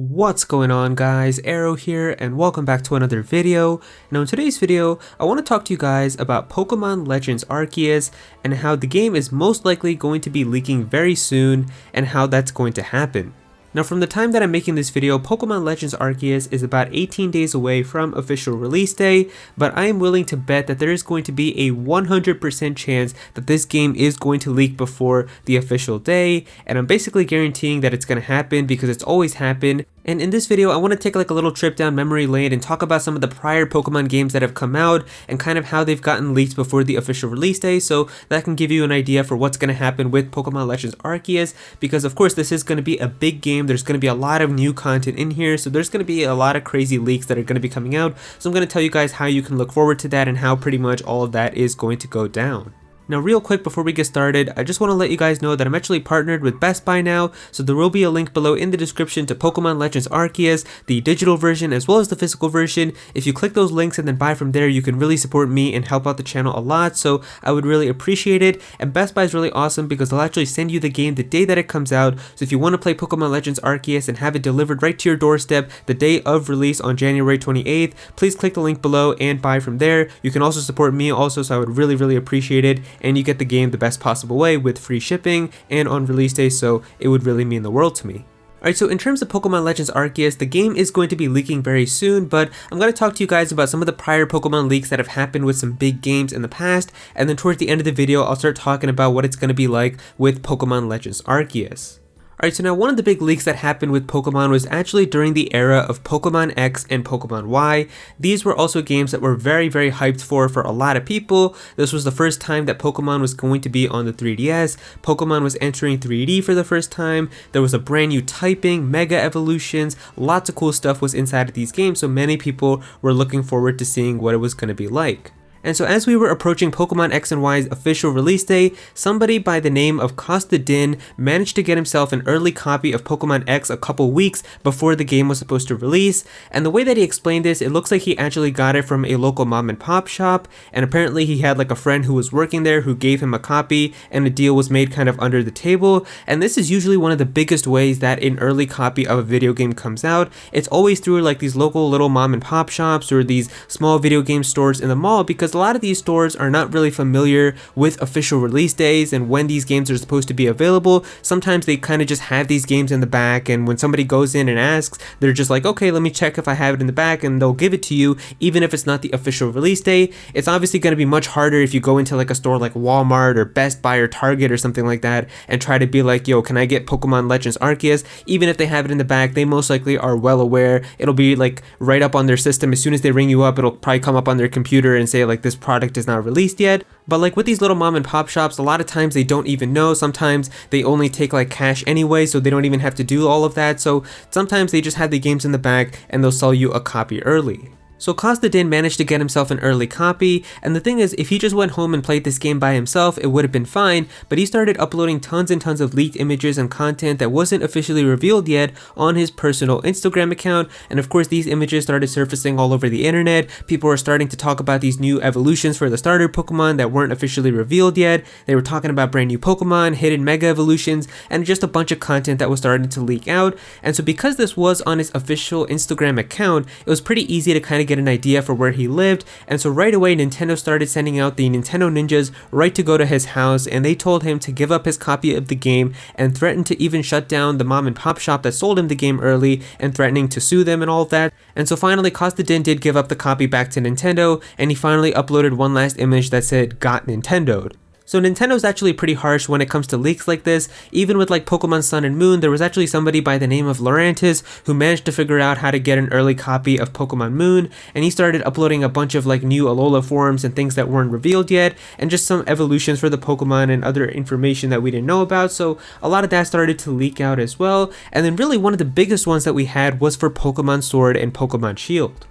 What's going on, guys? Aero here and welcome back to another video. Now in today's video, I want to talk to you guys about Pokemon Legends Arceus and how the game is most likely going to be leaking very soon and how that's going to happen. Now from the time that I'm making this video, Pokemon Legends Arceus is about 18 days away from official release day, but I am willing to bet that there is going to be a 100% chance that this game is going to leak before the official day, and I'm basically guaranteeing that it's going to happen because it's always happened. And in this video, I want to take like a little trip down memory lane and talk about some of the prior Pokemon games that have come out and kind of how they've gotten leaked before the official release day, so that can give you an idea for what's going to happen with Pokemon Legends Arceus, because of course this is going to be a big game. There's going to be a lot of new content in here, so there's going to be a lot of crazy leaks that are going to be coming out, so I'm going to tell you guys how you can look forward to that and how pretty much all of that is going to go down. Now real quick before we get started, I just want to let you guys know that I'm actually partnered with Best Buy now, so there will be a link below in the description to Pokemon Legends Arceus, the digital version as well as the physical version. If you click those links and then buy from there, you can really support me and help out the channel a lot, so I would really appreciate it. And Best Buy is really awesome because they'll actually send you the game the day that it comes out, so if you want to play Pokemon Legends Arceus and have it delivered right to your doorstep the day of release on January 28th, please click the link below and buy from there. You can also support me also, so I would really appreciate it, and you get the game the best possible way with free shipping and on release day, so it would really mean the world to me. Alright, so in terms of Pokemon Legends Arceus, the game is going to be leaking very soon, but I'm going to talk to you guys about some of the prior Pokemon leaks that have happened with some big games in the past, and then towards the end of the video I'll start talking about what it's going to be like with Pokemon Legends Arceus. Alright, so now one of the big leaks that happened with Pokemon was actually during the era of Pokemon X and Pokemon Y. These were also games that were very hyped for a lot of people. This was the first time that Pokemon was going to be on the 3DS. Pokemon was entering 3D for the first time. There was a brand new typing, mega evolutions, lots of cool stuff was inside of these games, so many people were looking forward to seeing what it was going to be like. And so as we were approaching Pokemon X and Y's official release day, somebody by the name of Costa Din managed to get himself an early copy of Pokemon X a couple weeks before the game was supposed to release, and the way that he explained this, it looks like he actually got it from a local mom and pop shop, and apparently he had like a friend who was working there who gave him a copy, and a deal was made kind of under the table. And this is usually one of the biggest ways that an early copy of a video game comes out. It's always through like these local little mom and pop shops or these small video game stores in the mall, because a lot of these stores are not really familiar with official release days and when these games are supposed to be available. Sometimes they kind of just have these games in the back, and when somebody goes in and asks, they're just like, okay, let me check if I have it in the back, and they'll give it to you even if it's not the official release day. It's obviously going to be much harder if you go into like a store like Walmart or Best Buy or Target or something like that and try to be like, yo, can I get Pokemon Legends Arceus? Even if they have it in the back, they most likely are well aware. It'll be like right up on their system. As soon as they ring you up, it'll probably come up on their computer and say like, this product is not released yet. But like with these little mom and pop shops, a lot of times they don't even know. Sometimes they only take like cash anyway, so they don't even have to do all of that. So sometimes they just have the games in the back and they'll sell you a copy early. So Costa Din managed to get himself an early copy, and the thing is, if he just went home and played this game by himself, it would have been fine, but he started uploading tons and tons of leaked images and content that wasn't officially revealed yet on his personal Instagram account, and of course these images started surfacing all over the internet. People were starting to talk about these new evolutions for the starter Pokemon that weren't officially revealed yet. They were talking about brand new Pokemon, hidden mega evolutions, and just a bunch of content that was starting to leak out. And so because this was on his official Instagram account, it was pretty easy to kind of get an idea for where he lived, and so right away Nintendo started sending out the Nintendo Ninjas right to go to his house, and they told him to give up his copy of the game and threatened to even shut down the mom and pop shop that sold him the game early, and threatening to sue them and all of that. And so finally Costa Din did give up the copy back to Nintendo, and he finally uploaded one last image that said "Got Nintendo'd." So Nintendo's actually pretty harsh when it comes to leaks like this. Even with like Pokemon Sun and Moon, there was actually somebody by the name of Laurentis who managed to figure out how to get an early copy of Pokemon Moon, and he started uploading a bunch of like new Alola forms and things that weren't revealed yet, and just some evolutions for the Pokemon and other information that we didn't know about. So a lot of that started to leak out as well. And then really one of the biggest ones that we had was for Pokemon Sword and Pokemon Shield.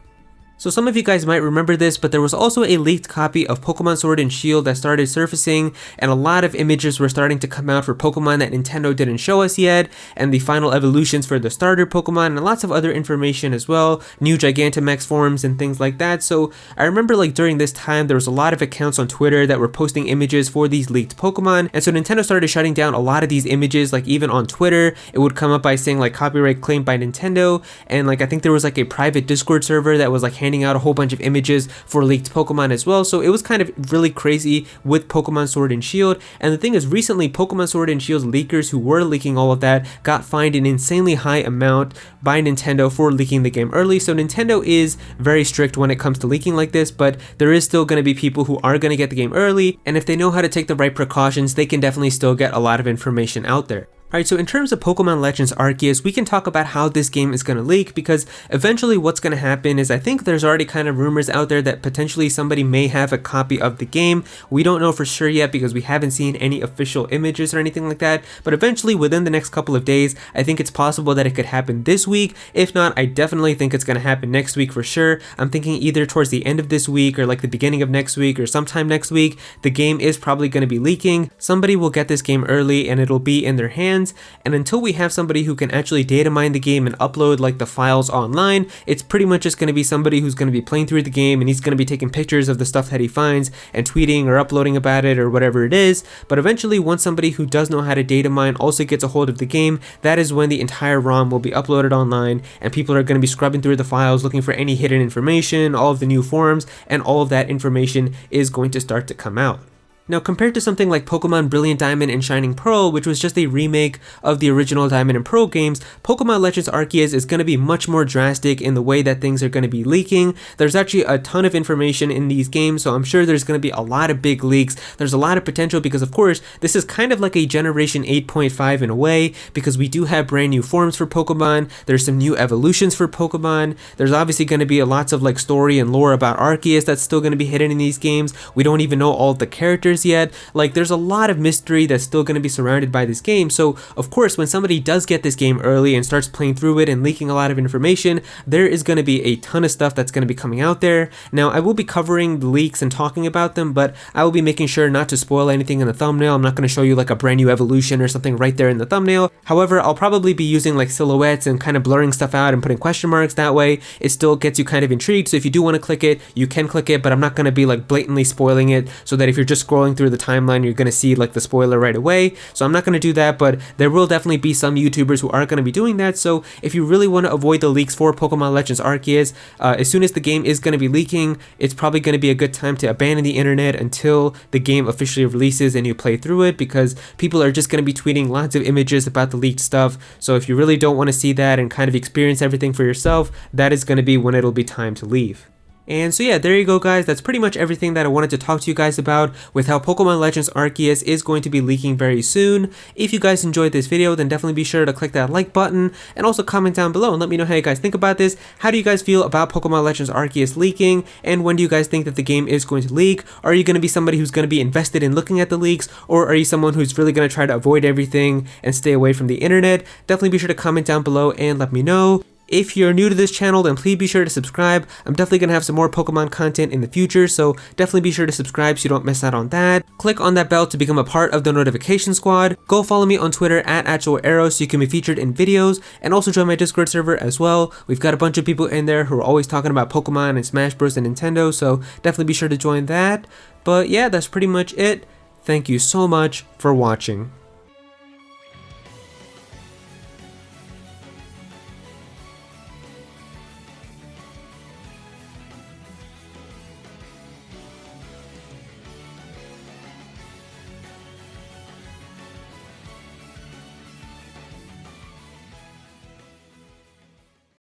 So some of you guys might remember this, but there was also a leaked copy of Pokemon Sword and Shield that started surfacing, and a lot of images were starting to come out for Pokemon that Nintendo didn't show us yet, and the final evolutions for the starter Pokemon, and lots of other information as well, new Gigantamax forms and things like that. So I remember like during this time, there was a lot of accounts on Twitter that were posting images for these leaked Pokemon, and so Nintendo started shutting down a lot of these images. Like even on Twitter, it would come up by saying like copyright claimed by Nintendo, and like I think there was like a private Discord server that was like handing out a whole bunch of images for leaked Pokemon as well. So it was kind of really crazy with Pokemon Sword and Shield. And the thing is, recently Pokemon Sword and Shield's leakers who were leaking all of that got fined an insanely high amount by Nintendo for leaking the game early. So Nintendo is very strict when it comes to leaking like this, but there is still going to be people who are going to get the game early, and if they know how to take the right precautions, they can definitely still get a lot of information out there. Alright, so in terms of Pokemon Legends Arceus, we can talk about how this game is going to leak, because eventually what's going to happen is I think there's already kind of rumors out there that potentially somebody may have a copy of the game. We don't know for sure yet because we haven't seen any official images or anything like that, but eventually within the next couple of days, I think it's possible that it could happen this week. If not, I definitely think it's going to happen next week for sure. I'm thinking either towards the end of this week or like the beginning of next week or sometime next week, the game is probably going to be leaking. Somebody will get this game early and it'll be in their hands. And until we have somebody who can actually data mine the game and upload like the files online, it's pretty much just going to be somebody who's going to be playing through the game, and he's going to be taking pictures of the stuff that he finds and tweeting or uploading about it or whatever it is. But eventually, once somebody who does know how to data mine also gets a hold of the game, that is when the entire ROM will be uploaded online, and people are going to be scrubbing through the files looking for any hidden information, all of the new forms, and all of that information is going to start to come out. Now, compared to something like Pokemon Brilliant Diamond and Shining Pearl, which was just a remake of the original Diamond and Pearl games, Pokemon Legends Arceus is going to be much more drastic in the way that things are going to be leaking. There's actually a ton of information in these games, so I'm sure there's going to be a lot of big leaks. There's a lot of potential because, of course, this is kind of like a Generation 8.5 in a way, because we do have brand new forms for Pokemon, there's some new evolutions for Pokemon, there's obviously going to be lots of like story and lore about Arceus that's still going to be hidden in these games. We don't even know all of the characters yet. Like there's a lot of mystery that's still going to be surrounded by this game. So of course, when somebody does get this game early and starts playing through it and leaking a lot of information, there is going to be a ton of stuff that's going to be coming out there. Now I will be covering the leaks and talking about them, but I will be making sure not to spoil anything in the thumbnail. I'm not going to show you like a brand new evolution or something right there in the thumbnail. However, I'll probably be using like silhouettes and kind of blurring stuff out and putting question marks. That way it still gets you kind of intrigued. So if you do want to click it, you can click it, but I'm not going to be like blatantly spoiling it, so that if you're just scrolling through the timeline, you're going to see like the spoiler right away. So I'm not going to do that, but there will definitely be some YouTubers who are going to be doing that. So if you really want to avoid the leaks for Pokemon Legends Arceus, as soon as the game is going to be leaking, it's probably going to be a good time to abandon the internet until the game officially releases and you play through it, because people are just going to be tweeting lots of images about the leaked stuff. So if you really don't want to see that and kind of experience everything for yourself, that is going to be when it'll be time to leave. And so yeah, there you go guys, that's pretty much everything that I wanted to talk to you guys about with how Pokemon Legends Arceus is going to be leaking very soon. If you guys enjoyed this video, then definitely be sure to click that like button and also comment down below and let me know how you guys think about this. How do you guys feel about Pokemon Legends Arceus leaking, and when do you guys think that the game is going to leak? Are you going to be somebody who's going to be invested in looking at the leaks, or are you someone who's really going to try to avoid everything and stay away from the internet? Definitely be sure to comment down below and let me know. If you're new to this channel, then please be sure to subscribe. I'm definitely going to have some more Pokemon content in the future, so definitely be sure to subscribe so you don't miss out on that. Click on that bell to become a part of the notification squad. Go follow me on Twitter at @Aero so you can be featured in videos, and also join my Discord server as well. We've got a bunch of people in there who are always talking about Pokemon and Smash Bros and Nintendo, so definitely be sure to join that. But yeah, that's pretty much it. Thank you so much for watching.